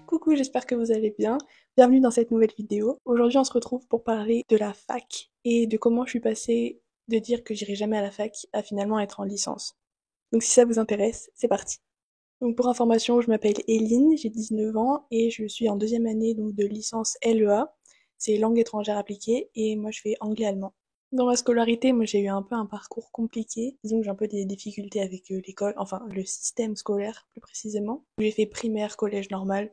Coucou, j'espère que vous allez bien. Bienvenue dans cette nouvelle vidéo. Aujourd'hui, on se retrouve pour parler de la fac et de comment je suis passée de dire que j'irai jamais à la fac à finalement être en licence. Donc si ça vous intéresse, c'est parti. Donc pour information, je m'appelle Eline, j'ai 19 ans et je suis en deuxième année donc de licence LEA. C'est langue étrangère appliquée et moi je fais anglais-allemand. Dans ma scolarité, moi j'ai eu un peu un parcours compliqué. Disons que j'ai un peu des difficultés avec l'école, enfin le système scolaire plus précisément. J'ai fait primaire, collège normal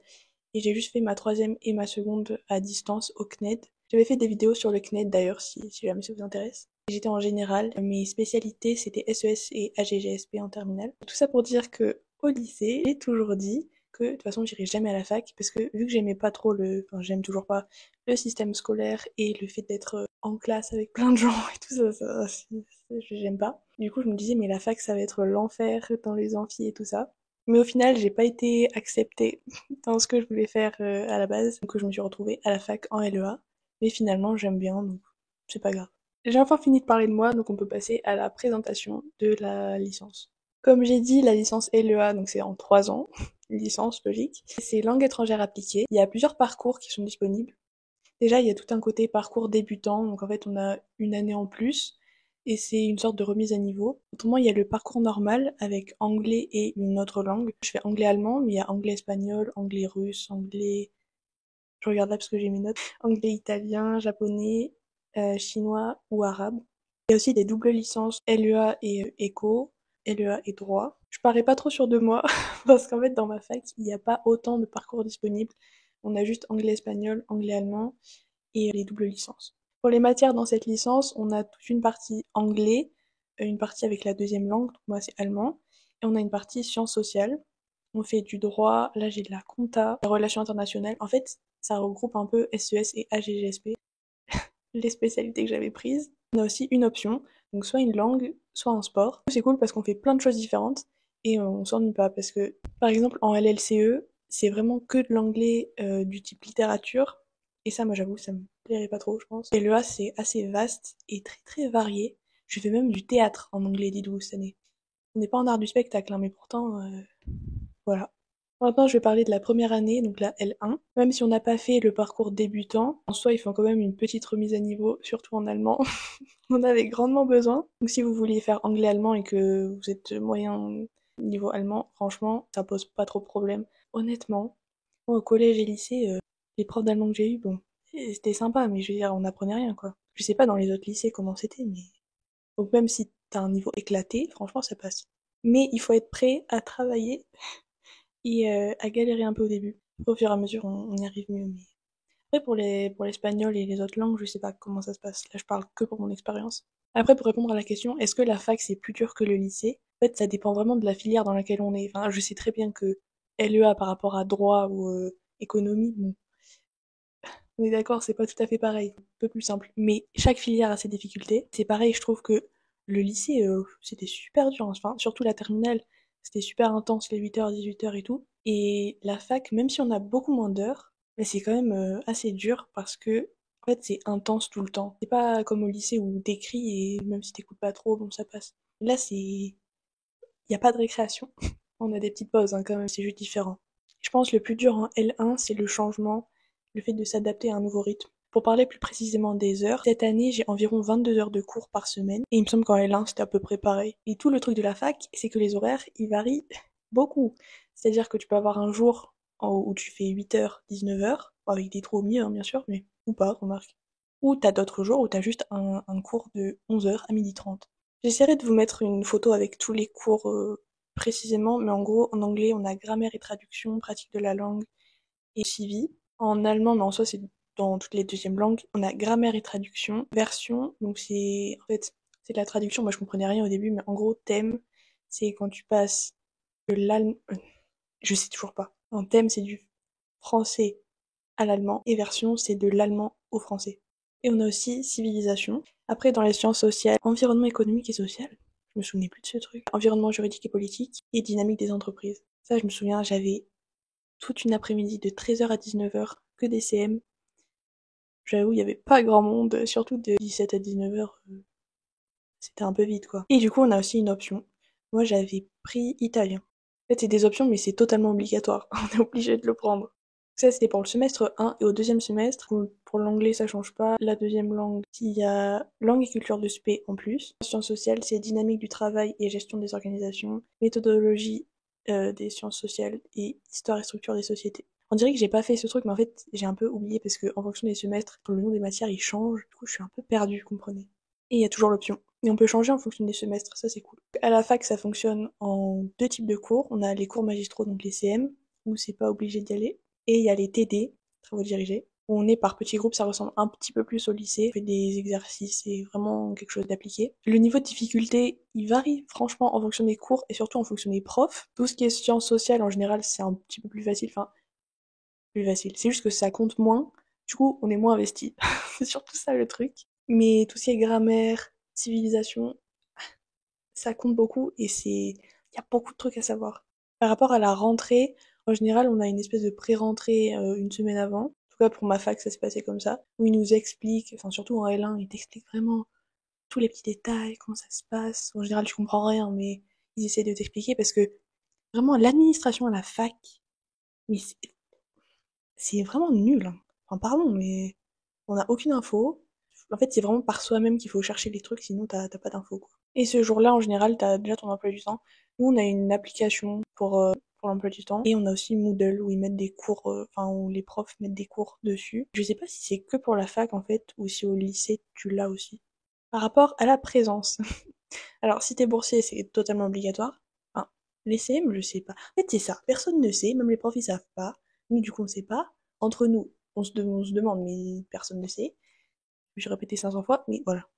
et j'ai juste fait ma troisième et ma seconde à distance au CNED. J'avais fait des vidéos sur le CNED d'ailleurs si jamais ça vous intéresse. J'étais en général, mes spécialités c'était SES et AGGSP en terminale. Tout ça pour dire que au lycée, j'ai toujours dit que de toute façon j'irai jamais à la fac parce que vu que j'aimais pas trop enfin j'aime toujours pas le système scolaire et le fait d'être en classe avec plein de gens et tout j'aime pas. Du coup je me disais mais la fac ça va être l'enfer dans les amphis et tout ça. Mais au final j'ai pas été acceptée dans ce que je voulais faire à la base, donc je me suis retrouvée à la fac en LEA. Mais finalement j'aime bien donc c'est pas grave. J'ai enfin fini de parler de moi, donc on peut passer à la présentation de la licence. Comme j'ai dit, la licence LEA, donc c'est en 3 ans, licence logique. C'est langue étrangère appliquée. Il y a plusieurs parcours qui sont disponibles. Déjà, il y a tout un côté parcours débutant, donc en fait on a une année en plus, et c'est une sorte de remise à niveau. Autrement, il y a le parcours normal avec anglais et une autre langue. Je fais anglais-allemand, mais il y a anglais-espagnol, anglais-russe, anglais... Je regarde là parce que j'ai mes notes. Anglais-italien, japonais, chinois ou arabe. Il y a aussi des doubles licences LEA et éco, LEA et droit. Je parais pas trop sûre de moi parce qu'en fait dans ma fac il n'y a pas autant de parcours disponibles. On a juste anglais-espagnol, anglais-allemand et les doubles licences. Pour les matières dans cette licence, on a toute une partie anglais, une partie avec la deuxième langue, donc moi c'est allemand, et on a une partie sciences sociales. On fait du droit, là j'ai de la compta, des relations internationales. En fait, ça regroupe un peu SES et AGGSP, les spécialités que j'avais prises. On a aussi une option, donc soit une langue, soit un sport. C'est cool parce qu'on fait plein de choses différentes et on s'ennuie pas parce que, par exemple, en LLCE, c'est vraiment que de l'anglais du type littérature. Et ça, moi j'avoue, ça me plairait pas trop, je pense. Et le A, c'est assez vaste et très très varié. Je fais même du théâtre en anglais, dites-vous, cette année. On n'est pas en art du spectacle, hein, mais pourtant, voilà. Maintenant, je vais parler de la première année, donc la L1. Même si on n'a pas fait le parcours débutant, en soi, il faut quand même une petite remise à niveau, surtout en allemand. On en avait grandement besoin. Donc si vous vouliez faire anglais-allemand et que vous êtes moyen niveau allemand, franchement, ça pose pas trop de problème. Honnêtement, moi, au collège et lycée, les profs d'allemand que j'ai eu, bon, c'était sympa, mais je veux dire, on apprenait rien, quoi. Je sais pas dans les autres lycées comment c'était, mais... Donc même si t'as un niveau éclaté, franchement, ça passe. Mais il faut être prêt à travailler et à galérer un peu au début. Au fur et à mesure, on y arrive mieux. Mais... Après, pour l'espagnol et les autres langues, je sais pas comment ça se passe. Là, je parle que pour mon expérience. Après, pour répondre à la question, est-ce que la fac c'est plus dur que le lycée? En fait, ça dépend vraiment de la filière dans laquelle on est. Enfin, je sais très bien que LEA par rapport à droit ou économie, bon, on est d'accord, c'est pas tout à fait pareil, un peu plus simple. Mais chaque filière a ses difficultés. C'est pareil, je trouve que le lycée, c'était super dur. Enfin, surtout la terminale, c'était super intense, les 8h, 18h et tout. Et la fac, même si on a beaucoup moins d'heures, mais c'est quand même assez dur parce que, en fait, c'est intense tout le temps. C'est pas comme au lycée où t'écris et même si t'écoutes pas trop, bon, ça passe. Là, il y a pas de récréation. On a des petites pauses, hein, quand même, c'est juste différent. Je pense que le plus dur en L1, c'est le changement, le fait de s'adapter à un nouveau rythme. Pour parler plus précisément des heures, cette année j'ai environ 22 heures de cours par semaine, et il me semble qu'en L1 c'était à peu près pareil. Et tout le truc de la fac, c'est que les horaires, ils varient beaucoup. C'est-à-dire que tu peux avoir un jour où tu fais 8h, 19h, avec des trous au milieu, hein, bien sûr, mais ou pas, remarque. Ou t'as d'autres jours où t'as juste un cours de 11h à 12h30. J'essaierai de vous mettre une photo avec tous les cours précisément, mais en gros, en anglais, on a grammaire et traduction, pratique de la langue et civi. En allemand, mais en soi, c'est dans toutes les deuxièmes langues, on a grammaire et traduction, version, donc c'est, en fait, c'est de la traduction, moi je comprenais rien au début, mais en gros, thème, c'est quand tu passes de l'allemand, je sais toujours pas. Un thème, c'est du français à l'allemand, et version, c'est de l'allemand au français. Et on a aussi civilisation. Après, dans les sciences sociales, environnement économique et social, je me souvenais plus de ce truc. Environnement juridique et politique, et dynamique des entreprises. Ça, je me souviens, j'avais toute une après-midi de 13h à 19h que des CM. J'avoue, il y avait pas grand monde, surtout de 17 à 19h, c'était un peu vite, quoi. Et du coup, on a aussi une option. Moi, j'avais pris italien. En fait, c'est des options, mais c'est totalement obligatoire. On est obligé de le prendre. Ça, c'était pour le semestre 1, et au deuxième semestre, pour l'anglais, ça change pas. La deuxième langue, il y a langue et culture de spé en plus. Sciences sociales, c'est dynamique du travail et gestion des organisations. Méthodologie des sciences sociales et histoire et structure des sociétés. On dirait que j'ai pas fait ce truc, mais en fait, j'ai un peu oublié parce que en fonction des semestres, le nom des matières, il change. Du coup, je suis un peu perdue, comprenez. Et il y a toujours l'option. Et on peut changer en fonction des semestres, ça c'est cool. À la fac, ça fonctionne en deux types de cours. On a les cours magistraux, donc les CM, où c'est pas obligé d'y aller. Et il y a les TD, travaux dirigés, où on est par petits groupes, ça ressemble un petit peu plus au lycée. On fait des exercices, c'est vraiment quelque chose d'appliqué. Le niveau de difficulté, il varie franchement en fonction des cours et surtout en fonction des profs. Tout ce qui est sciences sociales, en général, c'est un petit peu plus facile. Enfin, plus facile. C'est juste que ça compte moins. Du coup, on est moins investi. C'est surtout ça le truc. Mais tout ce qui est grammaire, civilisation, ça compte beaucoup et il y a beaucoup de trucs à savoir. Par rapport à la rentrée, en général, on a une espèce de pré-rentrée une semaine avant. En tout cas, pour ma fac, ça s'est passé comme ça. Où ils nous expliquent, enfin, surtout en L1, ils t'expliquent vraiment tous les petits détails, comment ça se passe. En général, tu comprends rien, mais ils essaient de t'expliquer parce que vraiment, l'administration à la fac, mais c'est vraiment nul, hein. Enfin, pardon, mais on n'a aucune info. En fait, c'est vraiment par soi-même qu'il faut chercher les trucs, sinon t'as pas d'infos, quoi. Et ce jour-là, en général, t'as déjà ton emploi du temps. Nous, on a une application pour l'emploi du temps. Et on a aussi Moodle, où ils mettent des cours, enfin, où les profs mettent des cours dessus. Je sais pas si c'est que pour la fac, en fait, ou si au lycée, tu l'as aussi. Par rapport à la présence. Alors, si t'es boursier, c'est totalement obligatoire. Enfin, les CM, je sais pas. En fait, c'est ça. Personne ne sait, même les profs, ils savent pas. Nous, du coup, on sait pas. Entre nous, on se demande, mais personne ne sait. J'ai répété 500 fois, mais voilà.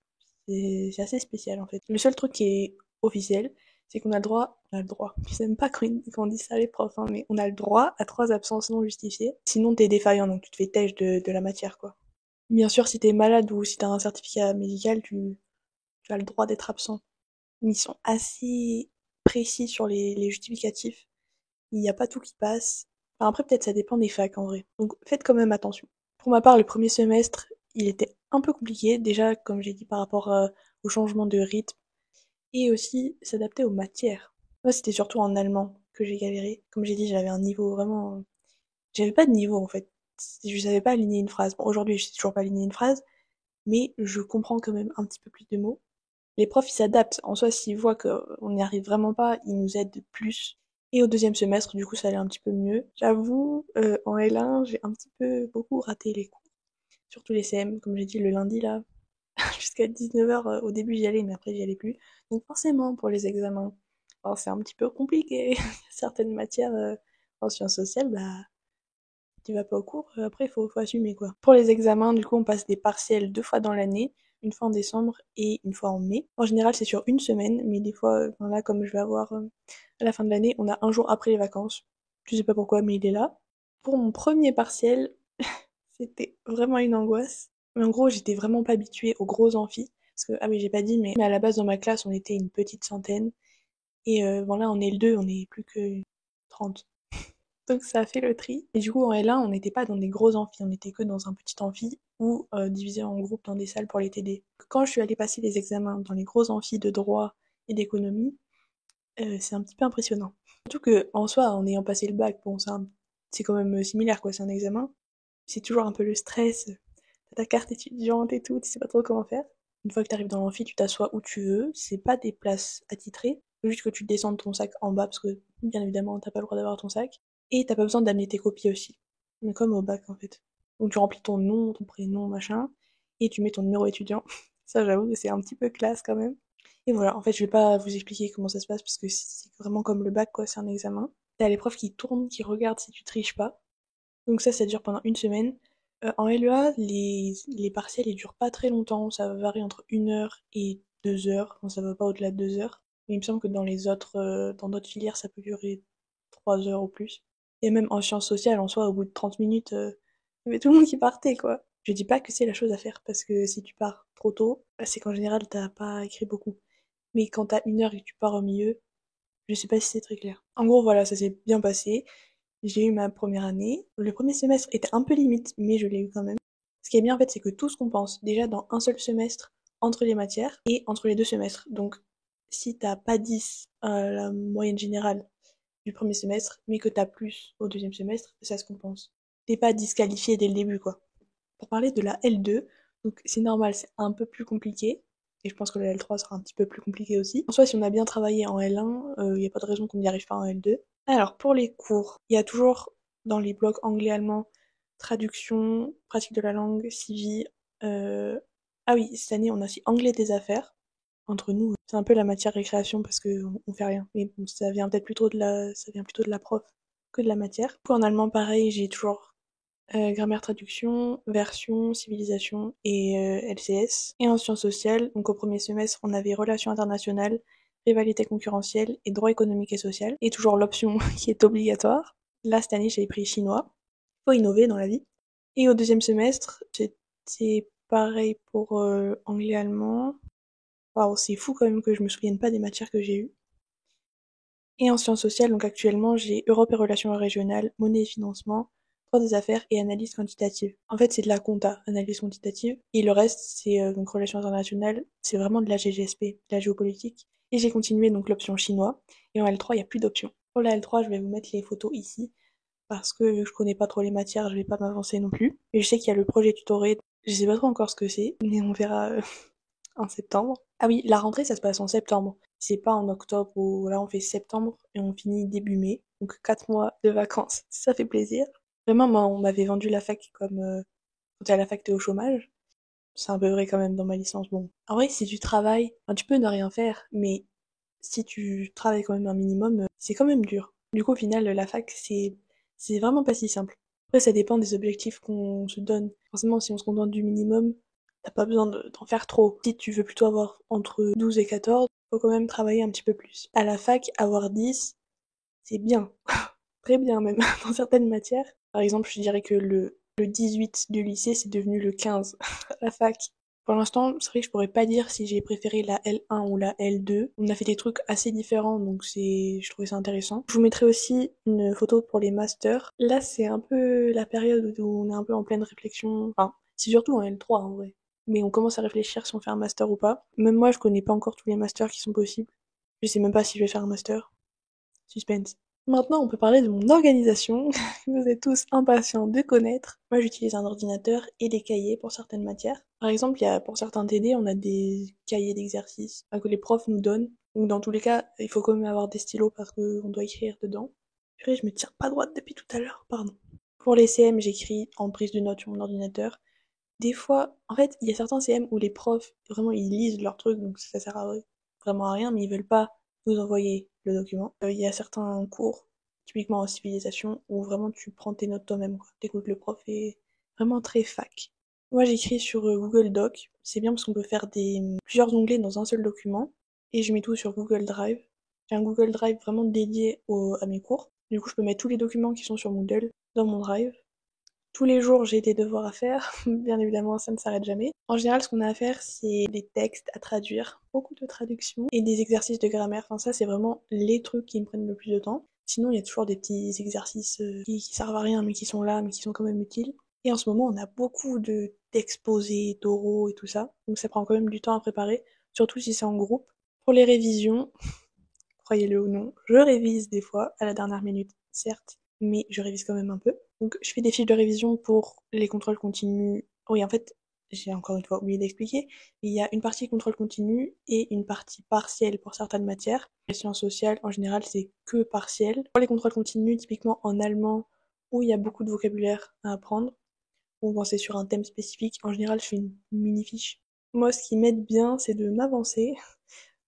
C'est assez spécial, en fait. Le seul truc qui est officiel, c'est qu'on a le droit, je sais même pas quand on dit ça les profs, hein, mais on a le droit à 3 absences non justifiées. Sinon, t'es défaillant, donc tu te fais têche de la matière, quoi. Bien sûr, si t'es malade ou si t'as un certificat médical, tu as le droit d'être absent. Ils sont assez précis sur les justificatifs. Il n'y a pas tout qui passe. Enfin, après, peut-être ça dépend des facs en vrai. Donc faites quand même attention. Pour ma part, le premier semestre, il était un peu compliqué. Déjà, comme j'ai dit, par rapport au changement de rythme. Et aussi s'adapter aux matières. Moi, c'était surtout en allemand que j'ai galéré. Comme j'ai dit, j'avais un niveau vraiment... J'avais pas de niveau en fait. Je savais pas aligner une phrase. Bon, aujourd'hui, je sais toujours pas aligner une phrase. Mais je comprends quand même un petit peu plus de mots. Les profs, ils s'adaptent. En soi, s'ils voient qu'on n'y arrive vraiment pas, ils nous aident plus. Et au deuxième semestre, du coup, ça allait un petit peu mieux. J'avoue, en L1, j'ai un petit peu beaucoup raté les cours. Surtout les CM, comme j'ai dit, le lundi, là, jusqu'à 19h, au début, j'y allais, mais après, j'y allais plus. Donc forcément, pour les examens, alors, c'est un petit peu compliqué. Certaines matières en sciences sociales, bah, tu vas pas au cours, après, faut assumer, quoi. Pour les examens, du coup, on passe des partiels 2 fois dans l'année, une fois en décembre et une fois en mai. En général, c'est sur une semaine, mais des fois, enfin, là, comme je vais avoir à la fin de l'année, on a un jour après les vacances. Je sais pas pourquoi, mais il est là. Pour mon premier partiel, c'était vraiment une angoisse. Mais en gros, j'étais vraiment pas habituée aux gros amphis. Parce que, ah oui, j'ai pas dit, mais à la base, dans ma classe, on était une petite centaine. Et bon, là, on est le 2, on est plus que 30. Donc ça a fait le tri. Et du coup, en L1, on n'était pas dans des gros amphis, on était que dans un petit amphi ou divisé en groupes dans des salles pour les TD. Quand je suis allée passer les examens dans les gros amphis de droit et d'économie, c'est un petit peu impressionnant. Surtout que, en soi, en ayant passé le bac, bon, c'est quand même similaire, quoi, c'est un examen. C'est toujours un peu le stress, t'as ta carte étudiante et tout, tu sais pas trop comment faire. Une fois que t'arrives dans l'amphi, tu t'assois où tu veux, c'est pas des places attitrées, faut juste que tu descendes ton sac en bas parce que, bien évidemment, t'as pas le droit d'avoir ton sac. Et t'as pas besoin d'amener tes copies aussi. Mais comme au bac, en fait. Donc tu remplis ton nom, ton prénom, machin, et tu mets ton numéro étudiant. Ça, j'avoue que c'est un petit peu classe quand même. Et voilà, en fait, je vais pas vous expliquer comment ça se passe parce que c'est vraiment comme le bac, quoi, c'est un examen. T'as les profs qui tournent, qui regardent si tu triches pas. Donc ça dure pendant une semaine. En LEA, les partiels, ils durent pas très longtemps. Ça va varier entre 1 heure et 2 heures. Enfin, ça va pas au-delà de 2 heures. Mais il me semble que dans d'autres filières, ça peut durer 3 heures ou plus. Et même en sciences sociales, en soi, au bout de 30 minutes, il y avait tout le monde qui partait, quoi. Je dis pas que c'est la chose à faire, parce que si tu pars trop tôt, bah, c'est qu'en général, t'as pas écrit beaucoup. Mais quand t'as 1 heure et que tu pars au milieu, je sais pas si c'est très clair. En gros, voilà, ça s'est bien passé. J'ai eu ma première année. Le premier semestre était un peu limite, mais je l'ai eu quand même. Ce qui est bien en fait, c'est que tout ce qu'on pense déjà dans un seul semestre entre les matières et entre les 2 semestres. Donc, si t'as pas 10 à la moyenne générale du premier semestre, mais que t'as plus au deuxième semestre, ça se compense. t'es pas disqualifié dès le début, quoi. Pour parler de la L2, donc c'est normal, c'est un peu plus compliqué, et je pense que la L3 sera un petit peu plus compliqué aussi. En soi, si on a bien travaillé en L1, y a pas de raison qu'on n'y arrive pas en L2. Alors, pour les cours, il y a toujours dans les blocs anglais-allemand, traduction, pratique de la langue, civi, ah oui, cette année on a aussi anglais des affaires. Entre nous, c'est un peu la matière récréation parce que on fait rien. Mais bon, ça vient plutôt de la prof que de la matière. Du coup, en allemand, pareil, j'ai toujours grammaire traduction, version, civilisation et LCS. Et en sciences sociales, donc au premier semestre, on avait relations internationales, rivalité concurrentielle et droit économique et social. Et toujours l'option qui est obligatoire. Là, cette année, j'ai pris chinois. Faut innover dans la vie. Et au deuxième semestre, c'était pareil pour anglais-allemand. Waouh, c'est fou quand même que je me souvienne pas des matières que j'ai eues. Et en sciences sociales, donc actuellement, j'ai Europe et relations régionales, monnaie et financement, droit des affaires et analyse quantitative. En fait, c'est de la compta, analyse quantitative. Et le reste, c'est donc relations internationales, c'est vraiment de la GGSP, de la géopolitique. Et j'ai continué donc l'option chinois. Et en L3, il n'y a plus d'options. Pour la L3, je vais vous mettre les photos ici, parce que vu que je connais pas trop les matières, je vais pas m'avancer non plus. Et je sais qu'il y a le projet tutoré, je sais pas trop encore ce que c'est, mais on verra en septembre. Ah oui, la rentrée, ça se passe en septembre. C'est pas en octobre où là on fait septembre et on finit début mai. Donc 4 mois de vacances, ça fait plaisir. Vraiment, moi, on m'avait vendu la fac comme quand t'es à la fac, t'es au chômage. C'est un peu vrai quand même dans ma licence. Bon, en vrai, si tu travailles, enfin, tu peux ne rien faire, mais si tu travailles quand même un minimum, c'est quand même dur. Du coup, au final, la fac, c'est vraiment pas si simple. Après, ça dépend des objectifs qu'on se donne. Forcément, si on se contente du minimum, t'as pas besoin d'en faire trop. Si tu veux plutôt avoir entre 12 et 14, faut quand même travailler un petit peu plus. À la fac, avoir 10, c'est bien. Très bien même, dans certaines matières. Par exemple, je dirais que le 18 du lycée, c'est devenu le 15 à la fac. Pour l'instant, c'est vrai que je pourrais pas dire si j'ai préféré la L1 ou la L2. On a fait des trucs assez différents, donc je trouvais ça intéressant. Je vous mettrai aussi une photo pour les masters. Là, c'est un peu la période où on est un peu en pleine réflexion. Enfin, c'est surtout en L3 en vrai. Mais on commence à réfléchir si on fait un master ou pas. Même moi, je connais pas encore tous les masters qui sont possibles. Je sais même pas si je vais faire un master. Suspense. Maintenant, on peut parler de mon organisation. Vous êtes tous impatients de connaître. Moi, j'utilise un ordinateur et des cahiers pour certaines matières. Par exemple, pour certains TD, on a des cahiers d'exercices que les profs nous donnent. Donc, dans tous les cas, il faut quand même avoir des stylos parce qu'on doit écrire dedans. Purée, je me tiens pas droite depuis tout à l'heure, pardon. Pour les CM, j'écris en prise de notes sur mon ordinateur. Des fois, en fait, il y a certains CM où les profs, vraiment, ils lisent leur truc, donc ça sert vraiment à rien, mais ils veulent pas vous envoyer le document. Il y a certains cours, typiquement en civilisation, où vraiment tu prends tes notes toi-même, quoi. T'écoutes le prof et vraiment très fac. Moi, j'écris sur Google Doc. C'est bien parce qu'on peut faire plusieurs onglets dans un seul document. Et je mets tout sur Google Drive. J'ai un Google Drive vraiment dédié à mes cours. Du coup, je peux mettre tous les documents qui sont sur Moodle dans mon Drive. Tous les jours, j'ai des devoirs à faire. Bien évidemment, ça ne s'arrête jamais. En général, ce qu'on a à faire, c'est des textes à traduire, beaucoup de traductions, et des exercices de grammaire. Enfin, ça, c'est vraiment les trucs qui me prennent le plus de temps. Sinon, il y a toujours des petits exercices qui servent à rien, mais qui sont là, mais qui sont quand même utiles. Et en ce moment, on a beaucoup d'exposés, d'oraux et tout ça. Donc ça prend quand même du temps à préparer, surtout si c'est en groupe. Pour les révisions, croyez-le ou non, je révise des fois à la dernière minute, certes, mais je révise quand même un peu. Donc je fais des fiches de révision pour les contrôles continus. Oui, en fait, j'ai encore une fois oublié d'expliquer, il y a une partie contrôle continu et une partie partielle pour certaines matières. Les sciences sociales, en général, c'est que partiel. Pour les contrôles continus, typiquement en allemand, où il y a beaucoup de vocabulaire à apprendre, ou quand c'est sur un thème spécifique, en général, je fais une mini-fiche. Moi, ce qui m'aide bien, c'est de m'avancer,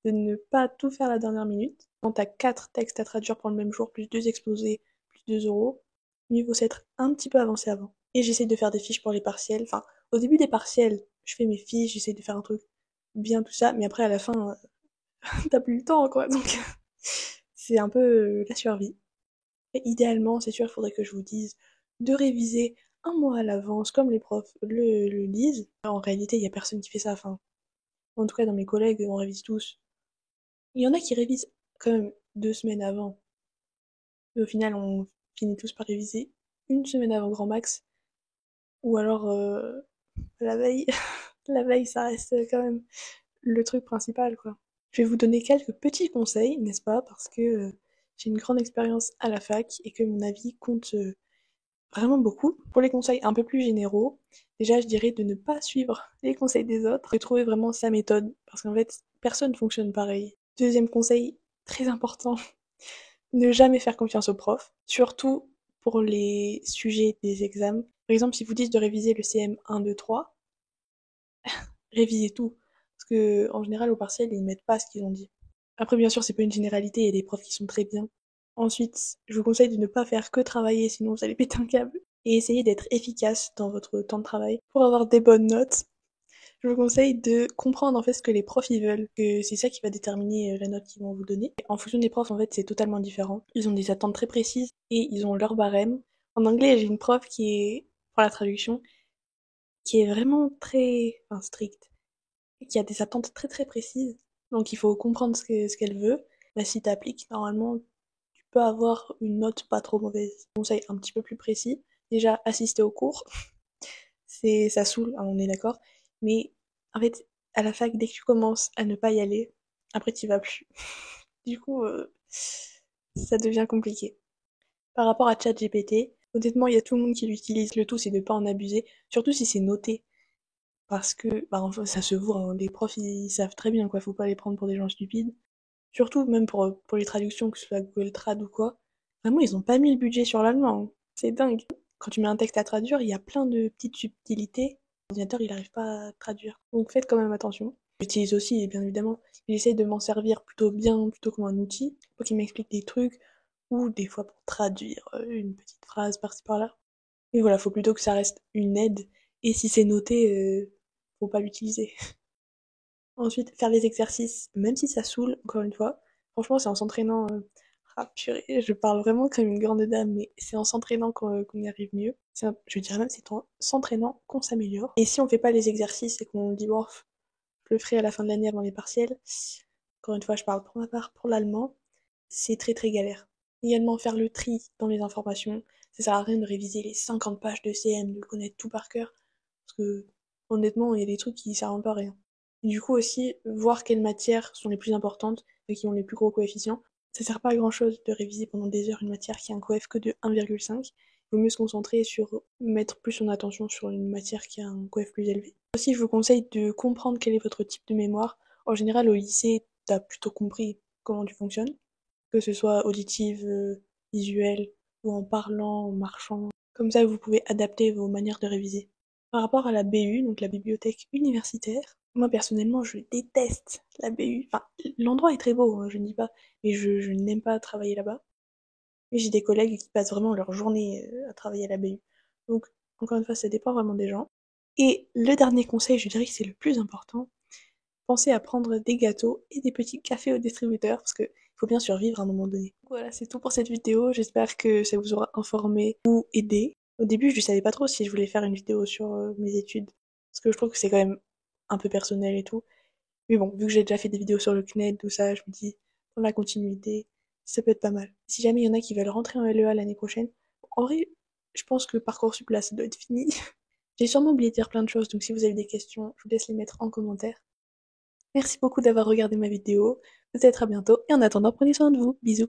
de ne pas tout faire à la dernière minute. Quand t'as 4 textes à traduire pour le même jour, plus 2 exposés, plus 2 euros, mieux vaut s'être un petit peu avancé avant. Et j'essaie de faire des fiches pour les partiels. Enfin, au début des partiels, je fais mes fiches, j'essaie de faire un truc bien tout ça, mais après à la fin, t'as plus le temps quoi, donc c'est un peu la survie. Et idéalement, c'est sûr, il faudrait que je vous dise de réviser un mois à l'avance, comme les profs le disent. En réalité, il y a personne qui fait ça, enfin, en tout cas dans mes collègues, on révise tous. Il y en a qui révisent quand même 2 semaines avant, mais au final, on finit tous par réviser une semaine avant grand max, ou alors la veille. La veille, ça reste quand même le truc principal, quoi. Je vais vous donner quelques petits conseils, n'est-ce pas, parce que j'ai une grande expérience à la fac et que mon avis compte vraiment beaucoup. Pour les conseils un peu plus généraux, déjà je dirais de ne pas suivre les conseils des autres, de trouver vraiment sa méthode, parce qu'en fait, personne ne fonctionne pareil. Deuxième conseil, très important, ne jamais faire confiance aux profs, surtout pour les sujets des examens. Par exemple, si vous dites de réviser le CM 1, 2, 3, révisez tout. Parce que, en général, au partiel, ils mettent pas ce qu'ils ont dit. Après, bien sûr, c'est pas une généralité, il y a des profs qui sont très bien. Ensuite, je vous conseille de ne pas faire que travailler, sinon vous allez péter un câble. Et essayer d'être efficace dans votre temps de travail pour avoir des bonnes notes. Je vous conseille de comprendre en fait ce que les profs ils veulent, que c'est ça qui va déterminer la note qu'ils vont vous donner. En fonction des profs, en fait, c'est totalement différent. Ils ont des attentes très précises et ils ont leur barème. En anglais, j'ai une prof qui est, pour la traduction, qui est vraiment très, enfin, stricte, et qui a des attentes très très précises. Donc il faut comprendre ce qu'elle veut. Bah, si t'appliques, normalement, tu peux avoir une note pas trop mauvaise. Conseil un petit peu plus précis. Déjà, assister au cours. Ça saoule, hein, on est d'accord. Mais en fait, à la fac, dès que tu commences à ne pas y aller, après tu vas plus. Du coup, ça devient compliqué. Par rapport à ChatGPT, honnêtement, il y a tout le monde qui l'utilise. Le tout, c'est de pas en abuser, surtout si c'est noté. Parce que, bah, enfin, ça se voit, hein. Les profs, ils savent très bien, quoi. Faut pas les prendre pour des gens stupides. Surtout, même pour les traductions, que ce soit Google Trad ou quoi. Vraiment, ils ont pas mis le budget sur l'allemand, hein. C'est dingue. Quand tu mets un texte à traduire, il y a plein de petites subtilités. L'ordinateur, il arrive pas à traduire. Donc faites quand même attention. J'utilise aussi, bien évidemment. J'essaie de m'en servir plutôt bien, plutôt comme un outil, pour qu'il m'explique des trucs, ou des fois pour traduire une petite phrase par-ci par-là. Et voilà, faut plutôt que ça reste une aide. Et si c'est noté, faut pas l'utiliser. Ensuite, faire les exercices, même si ça saoule, encore une fois. Franchement, c'est en s'entraînant. Ah purée, je parle vraiment comme une grande dame, mais c'est en s'entraînant qu'on y arrive mieux. Je dirais même c'est en s'entraînant qu'on s'améliore. Et si on fait pas les exercices et qu'on dit, bon, je le ferai à la fin de l'année avant les partiels, encore une fois, je parle pour ma part, pour l'allemand, c'est très très galère. Également, faire le tri dans les informations. Ça sert à rien de réviser les 50 pages de CM, de connaître tout par cœur. Parce que, honnêtement, il y a des trucs qui servent un peu à rien. Et du coup aussi, voir quelles matières sont les plus importantes et qui ont les plus gros coefficients. Ça sert pas à grand chose de réviser pendant des heures une matière qui a un coef que de 1,5. Il vaut mieux se concentrer sur mettre plus son attention sur une matière qui a un coef plus élevé. Aussi, je vous conseille de comprendre quel est votre type de mémoire. En général, au lycée, t'as plutôt compris comment tu fonctionnes, que ce soit auditive, visuelle, ou en parlant, en marchant. Comme ça, vous pouvez adapter vos manières de réviser. Par rapport à la BU, donc la bibliothèque universitaire, moi personnellement, je déteste la BU. Enfin, l'endroit est très beau, hein, je ne dis pas, mais je n'aime pas travailler là-bas. Et j'ai des collègues qui passent vraiment leur journée à travailler à la BU. Donc, encore une fois, ça dépend vraiment des gens. Et le dernier conseil, je dirais que c'est le plus important, pensez à prendre des gâteaux et des petits cafés au distributeur, parce que faut bien survivre à un moment donné. Voilà, c'est tout pour cette vidéo, j'espère que ça vous aura informé ou aidé. Au début, je savais pas trop si je voulais faire une vidéo sur mes études, parce que je trouve que c'est quand même un peu personnel et tout. Mais bon, vu que j'ai déjà fait des vidéos sur le CNED, tout ça, je me dis, dans la continuité, ça peut être pas mal. Si jamais il y en a qui veulent rentrer en LEA l'année prochaine, en vrai, je pense que Parcoursup là, ça doit être fini. J'ai sûrement oublié de dire plein de choses, donc si vous avez des questions, je vous laisse les mettre en commentaire. Merci beaucoup d'avoir regardé ma vidéo, peut-être à bientôt, et en attendant, prenez soin de vous, bisous.